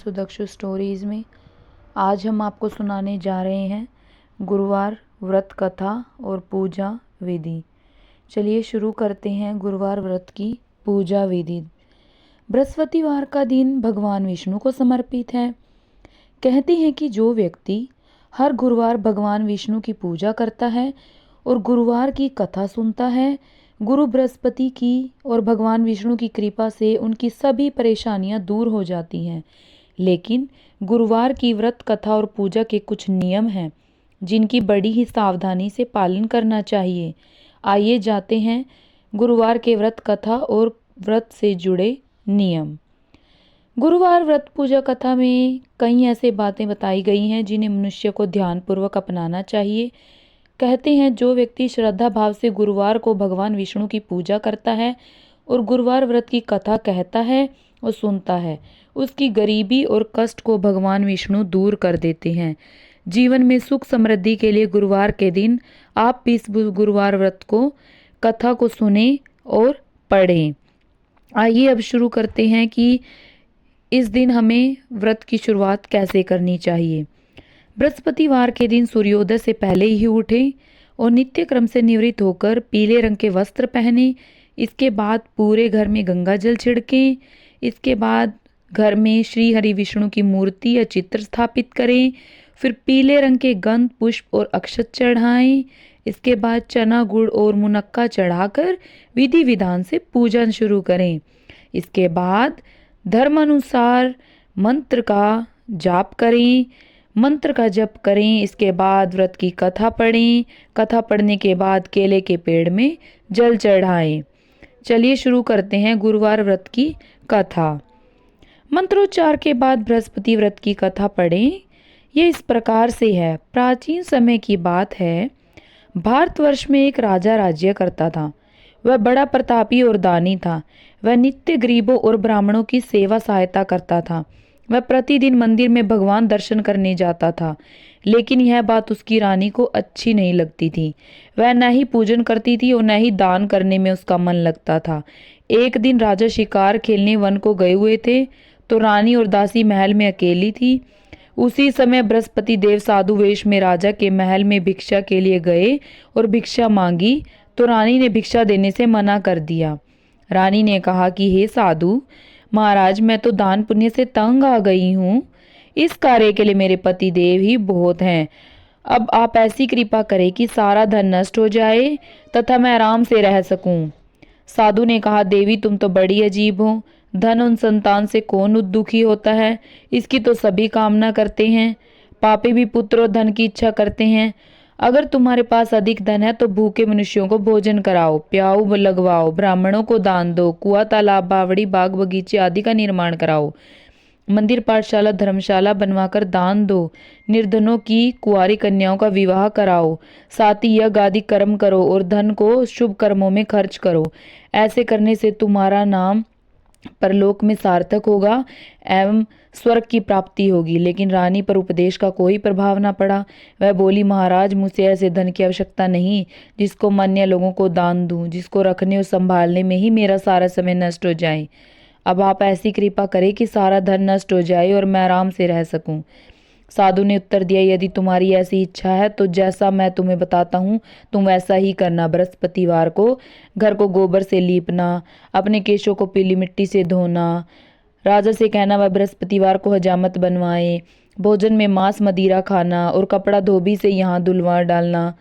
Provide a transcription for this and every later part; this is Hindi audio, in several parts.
सुदक्षु स्टोरीज़ में आज हम आपको सुनाने जा रहे हैं गुरुवार व्रत कथा और पूजा विधि। चलिए शुरू करते हैं गुरुवार व्रत की पूजा विधि। बृहस्पतिवार का दिन भगवान विष्णु को समर्पित है। कहते हैं कि जो व्यक्ति हर गुरुवार भगवान विष्णु की पूजा करता है और गुरुवार की कथा सुनता है, गुरु बृहस्पति की और भगवान विष्णु की कृपा से उनकी सभी परेशानियां दूर हो जाती हैं। लेकिन गुरुवार की व्रत कथा और पूजा के कुछ नियम हैं जिनकी बड़ी ही सावधानी से पालन करना चाहिए। आइए जाते हैं गुरुवार के व्रत कथा और व्रत से जुड़े नियम। गुरुवार व्रत पूजा कथा में कई ऐसे बातें बताई गई हैं जिन्हें मनुष्य को ध्यानपूर्वक अपनाना चाहिए। कहते हैं जो व्यक्ति श्रद्धा भाव से गुरुवार को भगवान विष्णु की पूजा करता है और गुरुवार व्रत की कथा कहता है और सुनता है, उसकी गरीबी और कष्ट को भगवान विष्णु दूर कर देते हैं। जीवन में सुख समृद्धि के लिए गुरुवार के दिन आप भी इस गुरुवार व्रत को कथा को सुने और पढ़ें। आइए अब शुरू करते हैं कि इस दिन हमें व्रत की शुरुआत कैसे करनी चाहिए। बृहस्पतिवार के दिन सूर्योदय से पहले ही उठें और नित्य क्रम से निवृत्त होकर पीले रंग के वस्त्र पहनें। इसके बाद पूरे घर में गंगा जल छिड़कें। इसके बाद घर में श्री हरि विष्णु की मूर्ति या चित्र स्थापित करें। फिर पीले रंग के गंध पुष्प और अक्षत चढ़ाएं। इसके बाद चना गुड़ और मुनक्का चढ़ाकर विधि विधान से पूजन शुरू करें। इसके बाद धर्म अनुसार मंत्र का जाप करें, मंत्र का जप करें। इसके बाद व्रत की कथा पढ़ें। कथा पढ़ने के बाद केले के पेड़ में जल चढ़ाएं। चलिए शुरू करते हैं गुरुवार व्रत की कथा। मंत्रोच्चार के बाद बृहस्पति व्रत की कथा पढ़ें। ये इस प्रकार से है। प्राचीन समय की बात है, भारतवर्ष में एक राजा राज्य करता था। वह बड़ा प्रतापी और दानी था। वह नित्य गरीबों और ब्राह्मणों की सेवा सहायता करता था। वह प्रतिदिन मंदिर में भगवान दर्शन करने जाता था, लेकिन यह बात उसकी रानी को अच्छी नहीं लगती थी। वह न ही पूजन करती थी और न ही दान करने में उसका मन लगता था। एक दिन राजा शिकार खेलने वन को गए हुए थे, तो रानी और दासी महल में अकेली थी। उसी समय बृहस्पति देव साधु वेश में राजा के महल में भिक्षा के लिए गए और भिक्षा मांगी, तो रानी ने भिक्षा देने से मना कर दिया। रानी ने कहा कि हे साधु महाराज, मैं तो दान पुण्य से तंग आ गई हूँ। इस कार्य के लिए मेरे पति देव ही बहुत हैं। अब आप ऐसी कृपा करें कि सारा धन नष्ट हो जाए तथा मैं आराम से रह सकूं। साधु ने कहा, देवी तुम तो बड़ी अजीब हो। धन और संतान से कौन दुखी होता है? इसकी तो सभी कामना करते हैं। पापी भी पुत्र और धन की इच्छा करते हैं। अगर तुम्हारे पास अधिक धन है तो भूखे मनुष्यों को भोजन कराओ, प्याऊ लगवाओ, ब्राह्मणों को दान दो, कुआं तालाब बावड़ी बाग बगीचे आदि का निर्माण कराओ, मंदिर पाठशाला धर्मशाला बनवाकर दान दो, निर्धनों की कुंवारी कन्याओं का विवाह कराओ, साथ ही यज्ञ आदि कर्म करो और धन को शुभ कर्मों में खर्च करो। ऐसे करने से तुम्हारा नाम परलोक में सार्थक होगा एवं स्वर्ग की प्राप्ति होगी। लेकिन रानी पर उपदेश का कोई प्रभाव न पड़ा। वह बोली, महाराज मुझसे ऐसे धन की आवश्यकता नहीं जिसको मैं अन्य लोगों को दान दूं, जिसको रखने और संभालने में ही मेरा सारा समय नष्ट हो जाए। अब आप ऐसी कृपा करें कि सारा धन नष्ट हो जाए और मैं आराम से रह सकूं। साधु ने उत्तर दिया, यदि तुम्हारी ऐसी इच्छा है तो जैसा मैं तुम्हें बताता हूँ तुम वैसा ही करना। बृहस्पतिवार को घर को गोबर से लीपना, अपने केशों को पीली मिट्टी से धोना, राजा से कहना वह बृहस्पतिवार को हजामत बनवाए, भोजन में मांस मदिरा खाना और कपड़ा धोबी से यहाँ धुलवा डालना।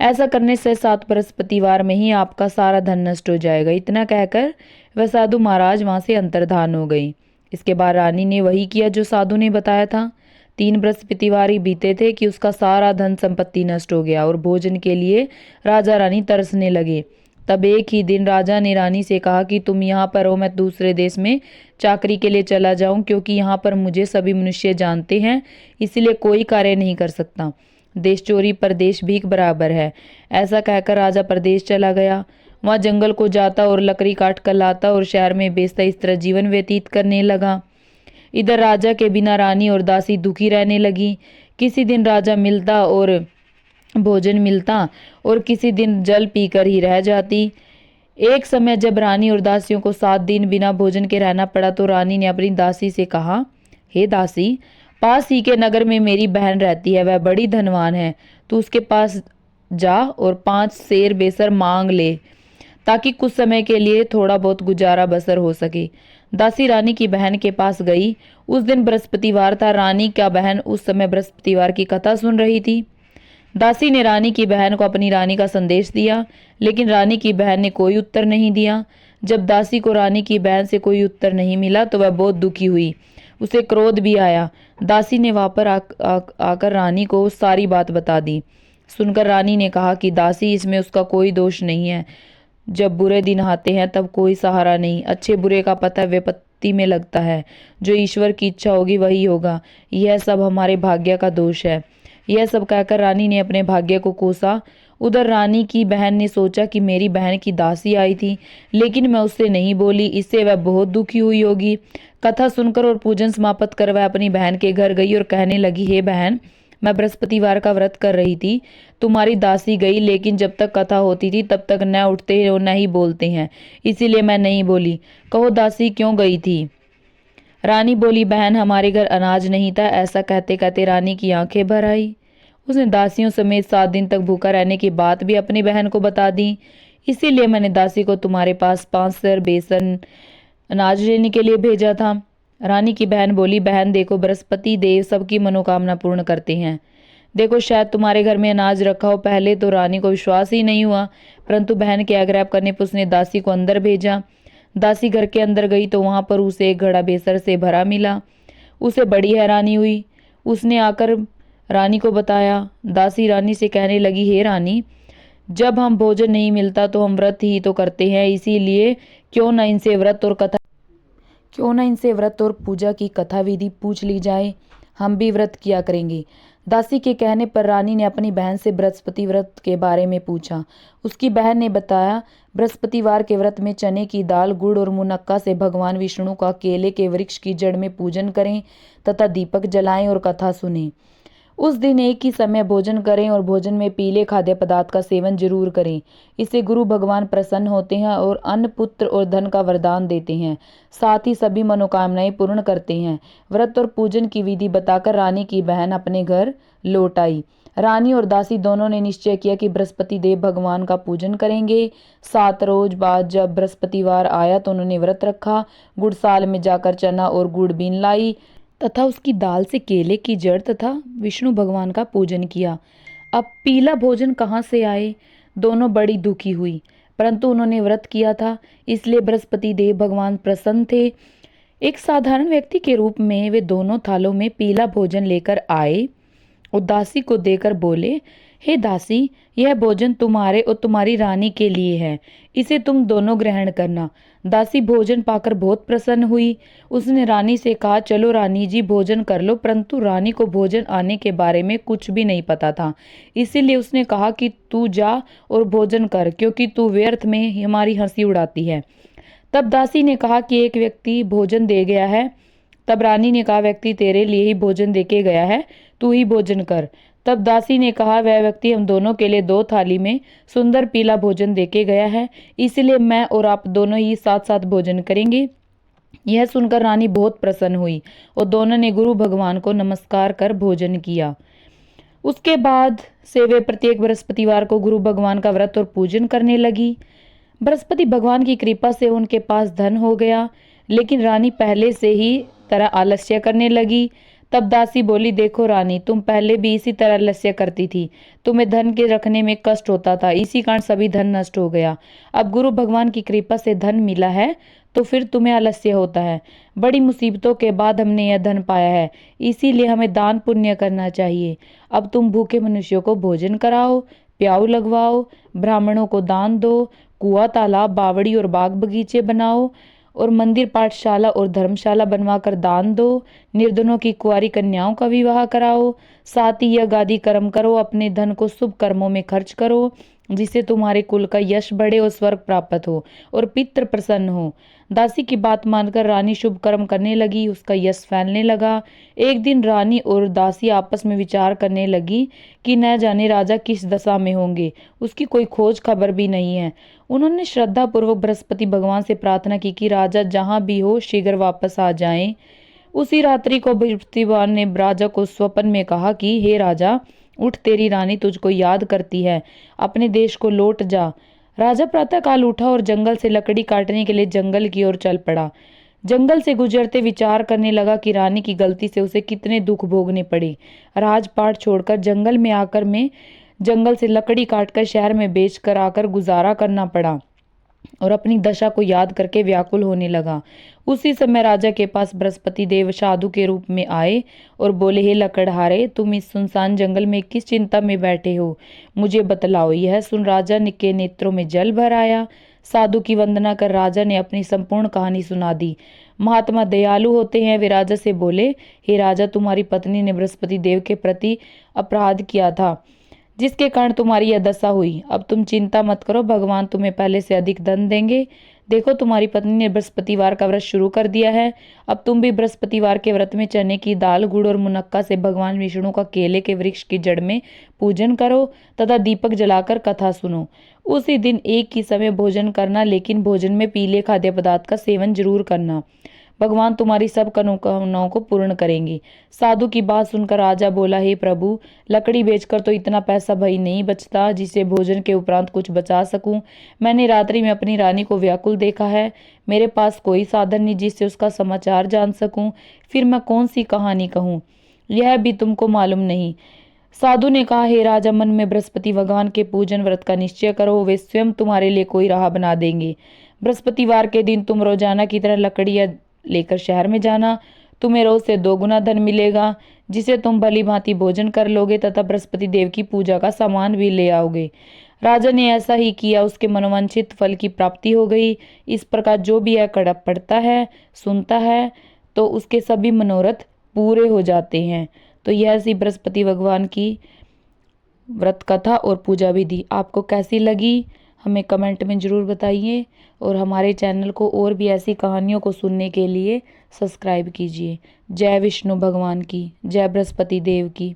ऐसा करने से 7 बृहस्पतिवार में ही आपका सारा धन नष्ट हो जाएगा। इतना कहकर वह साधु महाराज वहां से अंतर्धान हो गई। इसके बाद रानी ने वही किया जो साधु ने बताया था। 3 बृहस्पतिवार ही बीते थे कि उसका सारा धन संपत्ति नष्ट हो गया और भोजन के लिए राजा रानी तरसने लगे। तब एक ही दिन राजा ने रानी से कहा कि तुम यहाँ पर हो, मैं दूसरे देश में चाकरी के लिए चला जाऊं, क्योंकि यहाँ पर मुझे सभी मनुष्य जानते हैं, इसलिए कोई कार्य नहीं कर सकता। देश चोरी परदेश भीख बराबर है। ऐसा कहकर राजा परदेश चला गया। वहाँ जंगल को जाता और लकड़ी काट कर लाता और शहर में बेचता, इस तरह जीवन व्यतीत करने लगा। इधर राजा के बिना रानी और दासी दुखी रहने लगी। किसी दिन राजा मिलता और भोजन मिलता और किसी दिन जल पीकर ही रह जाती। एक समय जब रानी और दासियों को 7 दिन बिना भोजन के रहना पड़ा तो रानी ने अपनी दासी से कहा हे दासी, पास ही के नगर में मेरी बहन रहती है, वह बड़ी धनवान है। तू उसके पास जा और 5 सेर बेसर मांग ले, ताकि कुछ समय के लिए थोड़ा बहुत गुजारा बसर हो सके। दासी रानी की बहन के पास गई। उस दिन बृहस्पतिवार था। रानी का बहन उस समय बृहस्पतिवार की कथा सुन रही थी। दासी ने रानी की बहन को अपनी रानी का संदेश दिया, लेकिन रानी की बहन ने कोई उत्तर नहीं दिया। जब दासी को रानी की बहन से कोई उत्तर नहीं मिला तो वह बहुत दुखी हुई। उसे क्रोध भी आया। दासी ने वहां पर आकर रानी को सारी बात बता दी। सुनकर रानी ने कहा कि दासी, इसमें उसका कोई दोष नहीं है। जब बुरे दिन आते हैं तब कोई सहारा नहीं। अच्छे बुरे का पता विपत्ति में लगता है। जो ईश्वर की इच्छा होगी वही होगा। यह सब हमारे भाग्य का दोष है। यह सब कहकर रानी ने अपने भाग्य को कोसा। उधर रानी की बहन ने सोचा कि मेरी बहन की दासी आई थी, लेकिन मैं उससे नहीं बोली, इससे वह बहुत दुखी हुई होगी। कथा सुनकर और पूजन समाप्त कर वह अपनी बहन के घर गई और कहने लगी, हे बहन, मैं बृहस्पतिवार का व्रत कर रही थी। तुम्हारी दासी गई, लेकिन जब तक कथा होती थी तब तक न उठते और न ही बोलते हैं, इसीलिए मैं नहीं बोली। कहो दासी, क्यों गई थी? रानी बोली, बहन, हमारे घर अनाज नहीं था। ऐसा कहते कहते रानी की आंखें भर आई। उसने दासियों समेत 7 दिन तक भूखा रहने की बात भी अपनी बहन को बता दी। इसीलिए मैंने दासी को तुम्हारे पास 5 सेर बेसन अनाज लेने के लिए भेजा था। रानी की बहन बोली, बहन देखो, बृहस्पति देव सबकी मनोकामना पूर्ण करते हैं। देखो, शायद तुम्हारे घर में अनाज रखा हो। पहले तो रानी को विश्वास ही नहीं हुआ, परंतु बहन के आग्रह करने पर उसने दासी को अंदर भेजा। दासी घर के अंदर गई तो वहां पर उसे एक घड़ा बेसर से भरा मिला। उसे बड़ी हैरानी हुई। उसने आकर रानी को बताया। दासी रानी से कहने लगी, हे रानी, जब हम भोजन नहीं मिलता तो हम व्रत ही तो करते हैं, इसीलिए क्यों न इनसे व्रत और पूजा की कथा विधि पूछ ली जाए। हम भी व्रत किया करेंगे। दासी के कहने पर रानी ने अपनी बहन से बृहस्पति व्रत के बारे में पूछा। उसकी बहन ने बताया, बृहस्पतिवार के व्रत में चने की दाल, गुड़ और मुनक्का से भगवान विष्णु का केले के वृक्ष की जड़ में पूजन करें तथा दीपक जलाएं और कथा सुनें। उस दिन एक ही समय भोजन करें और भोजन में पीले खाद्य पदार्थ का सेवन जरूर करें। इससे गुरु भगवान प्रसन्न होते हैं और अन्न, पुत्र और धन का वरदान देते हैं। साथ ही सभी मनोकामनाएं पूर्ण करते हैं। व्रत और पूजन की विधि बताकर रानी की बहन अपने घर लौट आई। रानी और दासी दोनों ने निश्चय किया कि बृहस्पति देव भगवान का पूजन करेंगे। 7 रोज बाद जब बृहस्पतिवार आया तो उन्होंने व्रत रखा। गुड़साल में जाकर चना और गुड़ बीन लाई तथा उसकी दाल से केले की जड़ तथा विष्णु भगवान का पूजन किया। अब पीला भोजन कहाँ से आए? दोनों बड़ी दुखी हुई, परंतु उन्होंने व्रत किया था, इसलिए बृहस्पति देव भगवान प्रसन्न थे। एक साधारण व्यक्ति के रूप में वे दोनों थालों में पीला भोजन लेकर आए और दासी को देकर बोले, हे दासी, यह भोजन तुम्हारे और तुम्हारी रानी के लिए है, इसे तुम दोनों ग्रहण करना। दासी भोजन पाकर बहुत प्रसन्न हुई। उसने रानी से कहा, चलो रानी जी, भोजन कर लो। परंतु रानी को भोजन आने के बारे में कुछ भी नहीं पता था, इसीलिए उसने कहा कि तू जा और भोजन कर, क्योंकि तू व्यर्थ में हमारी हंसी उड़ाती है। तब दासी ने कहा कि एक व्यक्ति भोजन दे गया है। तब रानी ने कहा, व्यक्ति तेरे लिए ही भोजन देके गया है, तू ही भोजन कर। तब दासी ने कहा, वह व्यक्ति हम दोनों के लिए 2 थाली में सुंदर पीला भोजन देके गया है, इसलिए मैं और आप दोनों ही साथ साथ भोजन करेंगे। यह सुनकर रानी बहुत प्रसन्न हुई और दोनों ने गुरु भगवान को नमस्कार कर भोजन किया। उसके बाद से वे प्रत्येक बृहस्पतिवार को गुरु भगवान का व्रत और पूजन करने लगी। बृहस्पति भगवान की कृपा से उनके पास धन हो गया, लेकिन रानी पहले से ही तरह आलस्य करने लगी। तब दासी बोली, देखो रानी, तुम पहले भी इसी तरह आलस्य करती थी। तुम्हें धन के रखने में कष्ट होता था, इसी कारण सभी धन नष्ट हो गया। अब गुरु भगवान की कृपा से धन मिला है तो फिर तुम्हें आलस्य होता है। बड़ी मुसीबतों के बाद हमने यह धन पाया है, इसीलिए हमें दान पुण्य करना चाहिए। अब तुम भूखे मनुष्यों को भोजन कराओ, प्याऊ लगवाओ, ब्राह्मणों को दान दो, कुआं, तालाब, बावड़ी और बाग बगीचे बनाओ और मंदिर, पाठशाला और धर्मशाला बनवाकर दान दो। निर्धनों की कुंवारी कन्याओं का विवाह कराओ। साथ ही यज्ञ आदि कर्म करो। अपने धन को शुभ कर्मों में खर्च करो, जिससे तुम्हारे कुल का यश बढ़े और स्वर्ग प्राप्त हो और पितृ प्रसन्न हो। दासी की बात मानकर रानी शुभ कर्म करने लगी। उसका यश फैलने लगा। एक दिन रानी और दासी आपस में विचार करने लगी कि न जाने राजा किस दशा में होंगे, उसकी कोई खोज खबर भी नहीं है। उन्होंने श्रद्धा पूर्वक बृहस्पति भगवान से प्रार्थना की कि राजा जहाँ भी हो शीघ्र वापस आ जाएं। उसी रात्रि को बृहस्पतिवार ने राजा को स्वप्न में कहा कि हे राजा, उठ, तेरी रानी तुझको याद करती है, अपने देश को लौट जा। राजा प्रातःकाल उठा और जंगल से लकड़ी काटने के लिए जंगल की ओर चल पड़ा। जंगल से गुजरते विचार करने लगा कि रानी की गलती से उसे कितने दुख भोगने पड़े। राजपाट छोड़कर जंगल में आकर मैं जंगल से लकड़ी काटकर शहर में बेचकर आकर गुजारा करना पड़ा और अपनी दशा को याद करके व्याकुल होने लगा। उसी समय राजा के पास बृहस्पति देव साधु के रूप में आए और बोले, हे लकड़हारे, तुम इस सुनसान जंगल में किस चिंता में बैठे हो, मुझे बतलाओ। यह सुन राजा के नेत्रों में जल भर आया। साधु की वंदना कर राजा ने अपनी संपूर्ण कहानी सुना दी। महात्मा दयालु होते हैं। वे राजा से बोले, हे राजा, तुम्हारी पत्नी ने बृहस्पति देव के प्रति अपराध किया था, जिसके कारण तुम्हारी यह दशा हुई। अब तुम चिंता मत करो, भगवान तुम्हें पहले से अधिक धन देंगे। देखो, तुम्हारी पत्नी ने बृहस्पतिवार का व्रत शुरू कर दिया है। अब तुम भी बृहस्पतिवार के व्रत में चने की दाल, गुड़ और मुनक्का से भगवान विष्णु का केले के वृक्ष की जड़ में पूजन करो तथा दीपक जलाकर कथा सुनो। उसी दिन एक ही समय भोजन करना, लेकिन भोजन में पीले खाद्य पदार्थ का सेवन जरूर करना। भगवान तुम्हारी सब कामनाओं को पूर्ण करेंगे। साधु की बात सुनकर राजा बोला, हे प्रभु, लकड़ी बेचकर तो इतना पैसा भाई नहीं बचता जिसे भोजन के उपरांत कुछ बचा सकूं। मैंने रात्रि में अपनी रानी को व्याकुल देखा है। मेरे पास कोई साधन नहीं जिससे उसका समाचार जान सकूं। फिर मैं कौन सी कहानी कहूं, यह भी तुमको मालूम नहीं। साधु ने कहा, हे राजा, मन में बृहस्पति भगवान के पूजन व्रत का निश्चय करो, वे स्वयं तुम्हारे लिए कोई राह बना देंगे। बृहस्पतिवार के दिन तुम रोजाना की तरह लकड़ियां लेकर शहर में जाना। तुम्हें रोज से 2 गुना धन मिलेगा, जिसे तुम भली भांति भोजन कर लोगे तथा बृहस्पति देव की पूजा का सामान भी ले आओगे। राजा ने ऐसा ही किया। उसके मनोवांछित फल की प्राप्ति हो गई। इस प्रकार जो भी यह कड़प पढ़ता है, सुनता है, तो उसके सभी मनोरथ पूरे हो जाते हैं। तो यह सी बृहस्पति भगवान की व्रत कथा और पूजा विधि आपको कैसी लगी, हमें कमेंट में ज़रूर बताइए। और हमारे चैनल को और भी ऐसी कहानियों को सुनने के लिए सब्सक्राइब कीजिए। जय विष्णु भगवान की, जय बृहस्पति देव की।